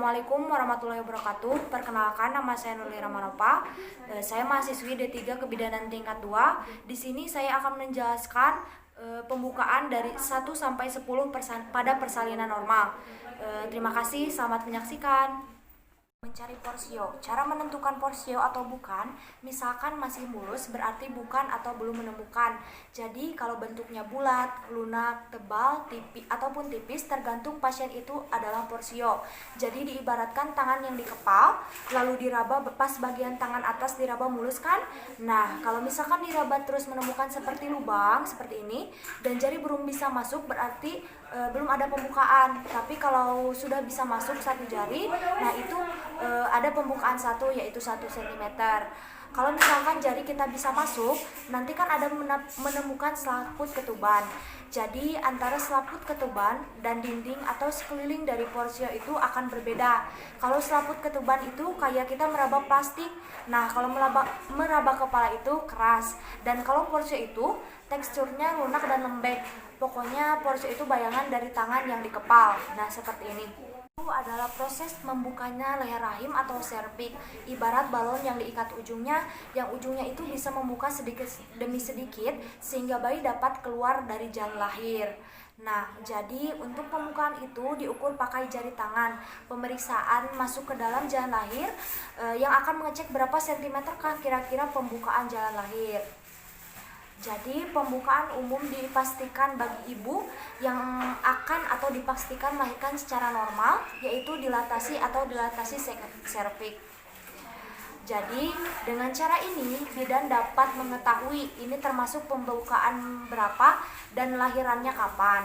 Assalamualaikum warahmatullahi wabarakatuh. Perkenalkan, nama saya Nurli Ramanopa. Saya mahasiswi D3 Kebidanan tingkat 2. Di sini saya akan menjelaskan pembukaan dari 1 sampai 10 pada persalinan normal. Terima kasih, selamat menyaksikan. Mencari porsio. Cara menentukan porsio atau bukan, misalkan masih mulus berarti bukan atau belum menemukan. Jadi kalau bentuknya bulat, lunak, tebal, tipis ataupun tipis tergantung pasien itu adalah porsio. Jadi diibaratkan tangan yang dikepal lalu diraba pas bagian tangan atas diraba mulus kan? Nah, kalau misalkan diraba terus menemukan seperti lubang seperti ini dan jari belum bisa masuk berarti belum ada pembukaan. Tapi kalau sudah bisa masuk satu jari, nah itu ada pembukaan satu, yaitu 1 cm. Kalau misalkan jari kita bisa masuk, nanti kan ada menemukan selaput ketuban. Jadi antara selaput ketuban dan dinding atau sekeliling dari porsio itu akan berbeda. Kalau selaput ketuban itu kayak kita meraba plastik. Nah, kalau meraba kepala itu keras. Dan kalau porsio itu teksturnya lunak dan lembek. Pokoknya porsio itu bayangan dari tangan yang dikepal. Nah, seperti ini. Itu adalah proses membukanya leher rahim atau serviks. Ibarat balon yang diikat ujungnya, yang ujungnya itu bisa membuka sedikit demi sedikit sehingga bayi dapat keluar dari jalan lahir. Nah, jadi untuk pembukaan itu diukur pakai jari tangan. Pemeriksaan masuk ke dalam jalan lahir yang akan mengecek berapa sentimeter kah kira-kira pembukaan jalan lahir. Jadi pembukaan umum dipastikan bagi ibu yang akan atau dipastikan melahirkan secara normal, yaitu dilatasi atau dilatasi serviks. Jadi dengan cara ini bidan dapat mengetahui ini termasuk pembukaan berapa dan lahirannya kapan.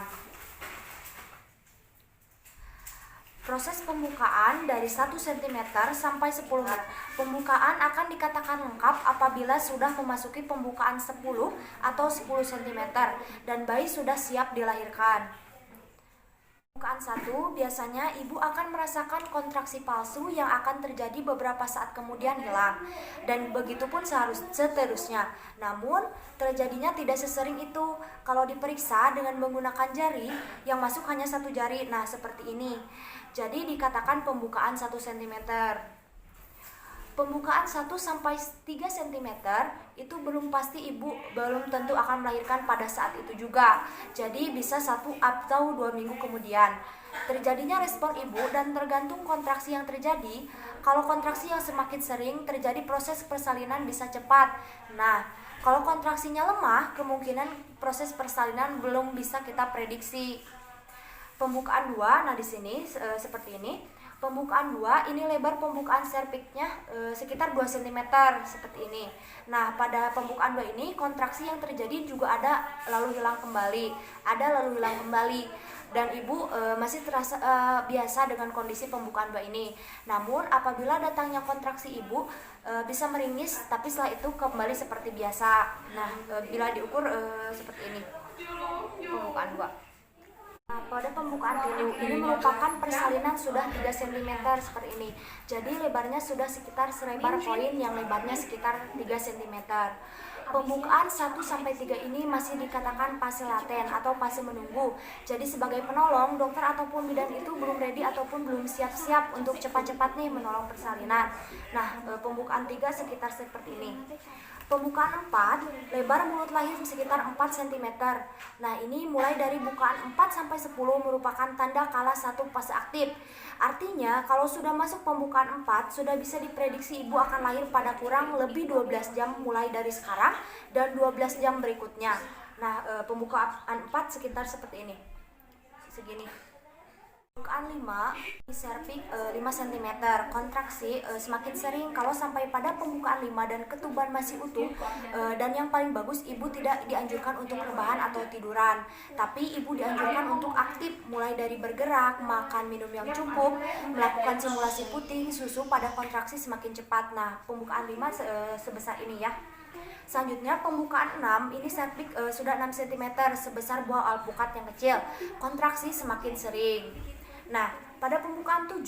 Proses pembukaan dari 1 cm sampai 10 cm. Pembukaan akan dikatakan lengkap apabila sudah memasuki pembukaan 10 atau 10 cm dan bayi sudah siap dilahirkan. Pembukaan 1 biasanya ibu akan merasakan kontraksi palsu yang akan terjadi beberapa saat kemudian hilang. Dan begitupun seterusnya. Namun terjadinya tidak sesering itu kalau diperiksa dengan menggunakan jari yang masuk hanya 1 jari. Nah, seperti ini. Jadi dikatakan pembukaan 1 cm. Pembukaan 1 sampai 3 cm itu belum pasti ibu belum tentu akan melahirkan pada saat itu juga. Jadi bisa 1 atau 2 minggu kemudian. Terjadinya respon ibu dan tergantung kontraksi yang terjadi. Kalau kontraksi yang semakin sering terjadi proses persalinan bisa cepat. Nah, kalau kontraksinya lemah, kemungkinan proses persalinan belum bisa kita prediksi. Pembukaan 2, nah di sini seperti ini. Pembukaan 2, ini lebar pembukaan serviksnya sekitar 2 cm seperti ini. Nah, pada pembukaan 2 ini kontraksi yang terjadi juga ada lalu hilang kembali, ada lalu hilang kembali. Dan ibu masih terasa biasa dengan kondisi pembukaan 2 ini. Namun apabila datangnya kontraksi ibu bisa meringis, tapi setelah itu kembali seperti biasa. Nah, bila diukur seperti ini pembukaan 2. Nah, pada pembukaan ini merupakan persalinan sudah 3 cm seperti ini. Jadi lebarnya sudah sekitar selebar koin yang lebarnya sekitar 3 cm. Pembukaan 1 sampai 3 ini masih dikatakan fase laten atau fase menunggu. Jadi sebagai penolong, dokter ataupun bidan itu belum ready ataupun belum siap-siap untuk cepat-cepat nih menolong persalinan. Nah, pembukaan 3 sekitar seperti ini. Pembukaan 4, lebar mulut lahir sekitar 4 cm. Nah, ini mulai dari bukaan 4 sampai 10 merupakan tanda kala 1 fase aktif. Artinya, kalau sudah masuk pembukaan 4, sudah bisa diprediksi ibu akan lahir pada kurang lebih 12 jam mulai dari sekarang dan 12 jam berikutnya. Nah, pembukaan 4 sekitar seperti ini. Segini. Pembukaan 5, serviks 5 cm, kontraksi semakin sering kalau sampai pada pembukaan 5 dan ketuban masih utuh. Dan yang paling bagus ibu tidak dianjurkan untuk rebahan atau tiduran, tapi ibu dianjurkan untuk aktif mulai dari bergerak, makan minum yang cukup, melakukan simulasi puting susu pada kontraksi semakin cepat. Nah, pembukaan 5 sebesar ini ya. Selanjutnya pembukaan 6, ini serviks sudah 6 cm sebesar buah alpukat yang kecil, kontraksi semakin sering. Nah, pada pembukaan 7,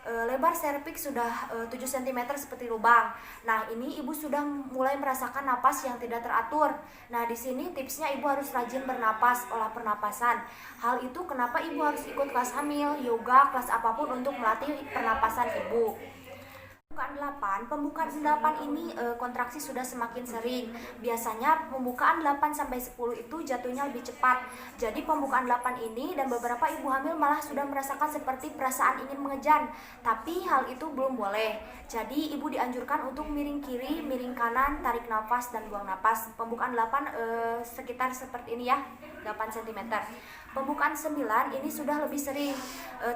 Lebar serviks sudah 7 cm seperti lubang. Nah, ini ibu sudah mulai merasakan napas yang tidak teratur. Nah, di sini tipsnya ibu harus rajin bernapas, olah pernapasan. Hal itu kenapa ibu harus ikut kelas hamil, yoga, kelas apapun untuk melatih pernapasan ibu. Pembukaan 8 ini kontraksi sudah semakin sering. Biasanya pembukaan 8 sampai 10 itu jatuhnya lebih cepat. Jadi pembukaan 8 ini dan beberapa ibu hamil malah sudah merasakan seperti perasaan ingin mengejan. Tapi hal itu belum boleh. Jadi ibu dianjurkan untuk miring kiri, miring kanan, tarik nafas dan buang nafas. Pembukaan 8 sekitar seperti ini ya, 8 cm. Pembukaan 9 ini sudah lebih sering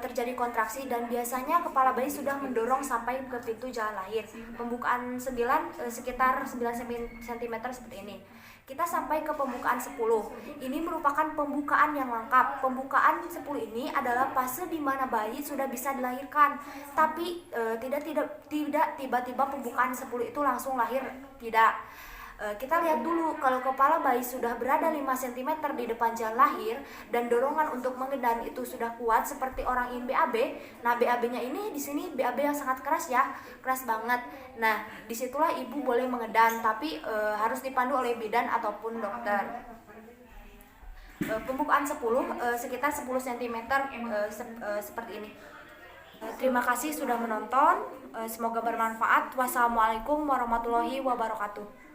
terjadi kontraksi dan biasanya kepala bayi sudah mendorong sampai ke pintu jalan lahir. Pembukaan 9 sekitar 9 cm seperti ini. Kita sampai ke pembukaan 10. Ini merupakan pembukaan yang lengkap. Pembukaan 10 ini adalah fase di mana bayi sudah bisa dilahirkan. Tapi tidak tiba-tiba pembukaan 10 itu langsung lahir, tidak. Kita lihat dulu, kalau kepala bayi sudah berada 5 cm di depan jalan lahir dan dorongan untuk mengedan itu sudah kuat seperti orang ingin BAB. Nah, BAB-nya ini di sini BAB yang sangat keras ya, keras banget. Nah, disitulah ibu boleh mengedan, tapi harus dipandu oleh bidan ataupun dokter. Pembukaan 10 sekitar 10 cm seperti ini. Terima kasih sudah menonton. Semoga bermanfaat. Wassalamualaikum warahmatullahi wabarakatuh.